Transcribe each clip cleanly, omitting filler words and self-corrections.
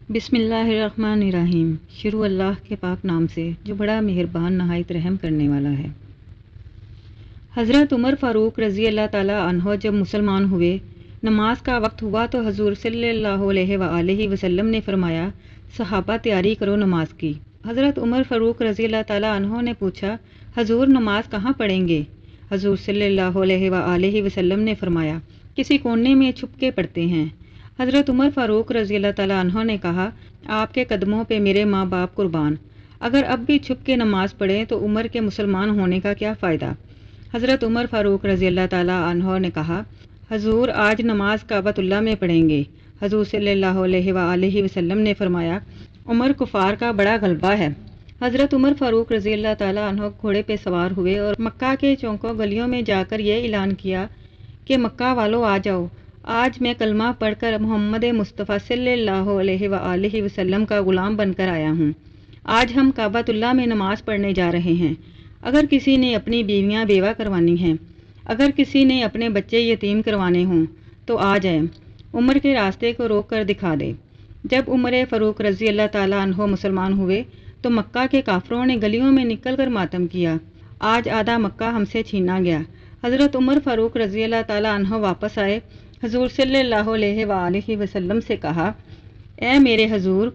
بسم اللہ الرحمن الرحیم۔ شروع اللہ کے پاک نام سے جو بڑا مہربان نہایت رحم کرنے والا ہے۔ حضرت عمر فاروق رضی اللہ تعالیٰ عنہ جب مسلمان ہوئے، نماز کا وقت ہوا تو حضور صلی اللہ علیہ وآلہ وسلم نے فرمایا، صحابہ تیاری کرو نماز کی۔ حضرت عمر فاروق رضی اللہ تعالیٰ عنہ نے پوچھا، حضور نماز کہاں پڑھیں گے؟ حضور صلی اللہ علیہ وآلہ وسلم نے فرمایا، کسی کونے میں چھپ کے پڑھتے ہیں۔ حضرت عمر فاروق رضی اللہ تعالیٰ عنہ نے کہا، آپ کے قدموں پہ میرے ماں باپ قربان، اگر اب بھی چھپ کے نماز پڑھیں تو عمر کے مسلمان ہونے کا کیا فائدہ؟ حضرت عمر فاروق رضی اللہ تعالیٰ عنہ نے کہا، حضور آج نماز کعبۃ اللہ میں پڑھیں گے۔ حضور صلی اللہ علیہ وآلہ وسلم نے فرمایا، عمر کفار کا بڑا غلبہ ہے۔ حضرت عمر فاروق رضی اللہ تعالیٰ عنہ گھوڑے پہ سوار ہوئے اور مکہ کے چوکوں گلیوں میں جا کر یہ اعلان کیا کہ مکہ والو آ جاؤ، آج میں کلمہ پڑھ کر محمد مصطفیٰ صلی اللہ علیہ وآلہ وسلم کا غلام بن کر آیا ہوں۔ آج ہم کعبۃ اللہ میں نماز پڑھنے جا رہے ہیں۔ اگر کسی نے اپنی بیویاں بیوہ کروانی ہیں، اگر کسی نے اپنے بچے یتیم کروانے ہوں تو آ جائے، عمر کے راستے کو روک کر دکھا دے۔ جب عمر فاروق رضی اللہ تعالیٰ عنہ مسلمان ہوئے تو مکہ کے کافروں نے گلیوں میں نکل کر ماتم کیا، آج آدھا مکہ ہم سے چھینا گیا۔ حضرت عمر فاروق رضی اللہ تعالیٰ عنہ واپس آئے، حضور صلی اللہ علیہ وآلہ وسلم سے کہا، اے میرے حضور،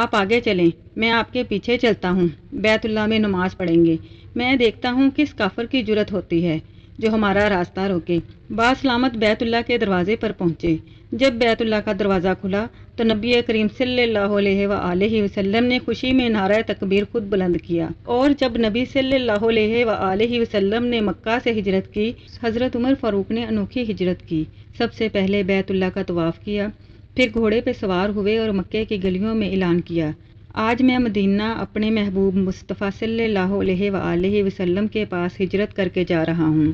آپ آگے چلیں، میں آپ کے پیچھے چلتا ہوں، بیت اللہ میں نماز پڑھیں گے۔ میں دیکھتا ہوں کس کافر کی جرت ہوتی ہے جو ہمارا راستہ روکے۔ باسلامت بیت اللہ کے دروازے پر پہنچے۔ جب بیت اللہ کا دروازہ کھلا تو نبی کریم صلی اللہ علیہ وآلہ وسلم نے خوشی میں نعرہ تکبیر خود بلند کیا، اور جب نبی صلی اللہ علیہ وآلہ وسلم نے مکہ سے ہجرت کی، حضرت عمر فاروق نے انوکھی ہجرت کی۔ سب سے پہلے بیت اللہ کا طواف کیا، پھر گھوڑے پہ سوار ہوئے اور مکے کی گلیوں میں اعلان کیا، آج میں مدینہ اپنے محبوب مصطفیٰ صلی اللہ علیہ وآلہ وسلم کے پاس ہجرت کر کے جا رہا ہوں۔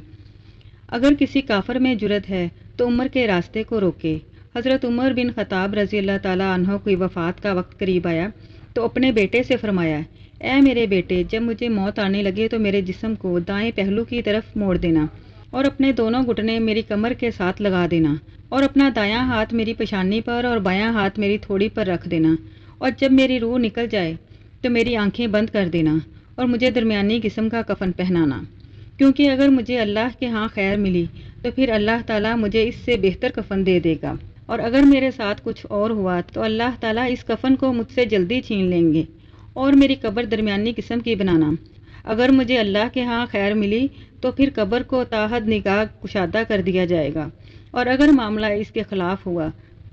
اگر کسی کافر میں جرت ہے تو عمر کے راستے کو روکے۔ حضرت عمر بن خطاب رضی اللہ تعالیٰ عنہ کی وفات کا وقت قریب آیا تو اپنے بیٹے سے فرمایا، اے میرے بیٹے، جب مجھے موت آنے لگے تو میرے جسم کو دائیں پہلو کی طرف موڑ دینا اور اپنے دونوں گھٹنے میری کمر کے ساتھ لگا دینا، اور اپنا دایاں ہاتھ میری پیشانی پر اور بایاں ہاتھ میری تھوڑی پر رکھ دینا، اور جب میری روح نکل جائے تو میری آنکھیں بند کر دینا اور مجھے درمیانی قسم کا کفن پہنانا، کیونکہ اگر مجھے اللہ کے ہاں خیر ملی تو پھر اللہ تعالیٰ مجھے اس سے بہتر کفن دے دے گا، اور اگر میرے ساتھ کچھ اور ہوا تو اللہ تعالیٰ اس کفن کو مجھ سے جلدی چھین لیں گے، اور میری قبر درمیانی قسم کی بنانا۔ اگر مجھے اللہ کے ہاں خیر ملی تو پھر قبر کو تا حد نگاہ کشادہ کر دیا جائے گا، اور اگر معاملہ اس کے خلاف ہوا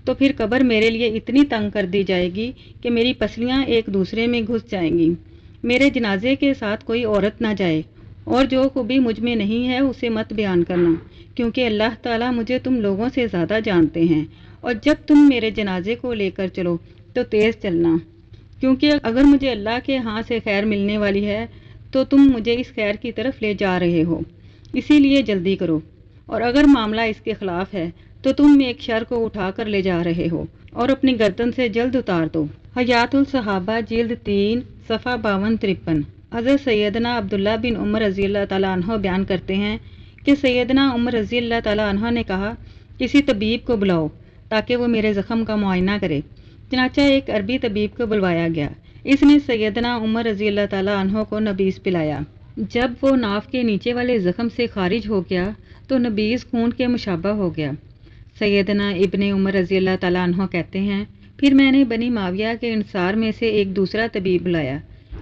تو پھر قبر میرے لیے اتنی تنگ کر دی جائے گی کہ میری پسلیاں ایک دوسرے میں گھس جائیں گی، میرے جنازے کے ساتھ کوئی عورت نہ جائے، اور جو خوبی مجھ میں نہیں ہے اسے مت بیان کرنا، کیونکہ اللہ تعالیٰ مجھے تم لوگوں سے زیادہ جانتے ہیں، اور جب تم میرے جنازے کو لے کر چلو تو تیز چلنا، کیونکہ اگر مجھے اللہ کے ہاں سے خیر ملنے والی ہے تو تم مجھے اس خیر کی طرف لے جا رہے ہو، اسی لیے جلدی کرو، اور اگر معاملہ اس کے خلاف ہے تو تم ایک شر کو اٹھا کر لے جا رہے ہو، اور اپنی گردن سے جلد اتار دو۔ حیات الصحابہ جلد 3 صفحہ 52-53۔ حضرت سیدنا عبداللہ بن عمر رضی اللہ تعالیٰ عنہ بیان کرتے ہیں کہ سیدنا عمر رضی اللہ تعالیٰ عنہ نے کہا، کسی طبیب کو بلاؤ تاکہ وہ میرے زخم کا معائنہ کرے۔ چنانچہ ایک عربی طبیب کو بلوایا گیا، اس نے سیدنا عمر رضی اللہ تعالیٰ عنہ کو نبیذ پلایا۔ جب وہ ناف کے نیچے والے زخم سے خارج ہو گیا تو نبیذ خون کے مشابہ ہو گیا۔ سیدنا ابن عمر رضی اللہ تعالیٰ عنہ کہتے ہیں، پھر میں نے بنی معاویہ کے انصار میں سے ایک دوسرا طبیب بلایا،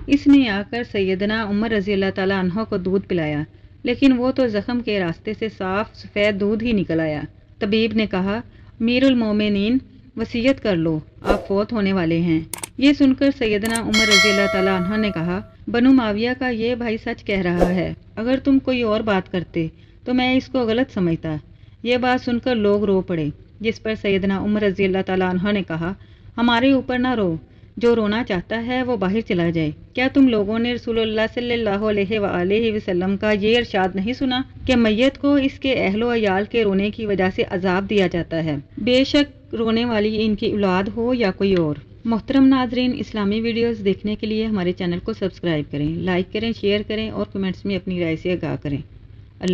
اس نے آ کر سیدنا عمر رضی اللہ تعالیٰ عنہ کو دودھ پلایا، لیکن وہ تو زخم کے راستے سے صاف سفید دودھ ہی نکل آیا۔ طبیب نے کہا، امیر المومنین، وصیت کر لو، آپ فوت ہونے والے ہیں۔ یہ سن کر سیدنا عمر رضی اللہ تعالیٰ عنہ نے کہا، بنو معاویہ کا یہ بھائی سچ کہہ رہا ہے، اگر تم کوئی اور بات کرتے تو میں اس کو غلط سمجھتا۔ یہ بات سن کر لوگ رو پڑے، جس پر سیدنا عمر رضی اللہ تعالیٰ عنہ نے کہا، ہمارے اوپر نہ رو، جو رونا چاہتا ہے وہ باہر چلا جائے۔ کیا تم لوگوں نے رسول اللہ صلی اللہ علیہ وآلہ وسلم کا یہ ارشاد نہیں سنا کہ میت کو اس کے اہل و عیال کے رونے کی وجہ سے عذاب دیا جاتا ہے، بے شک رونے والی ان کی اولاد ہو یا کوئی اور۔ محترم ناظرین، اسلامی ویڈیوز دیکھنے کے لیے ہمارے چینل کو سبسکرائب کریں، لائک کریں، شیئر کریں اور کمنٹس میں اپنی رائے سے آگاہ کریں۔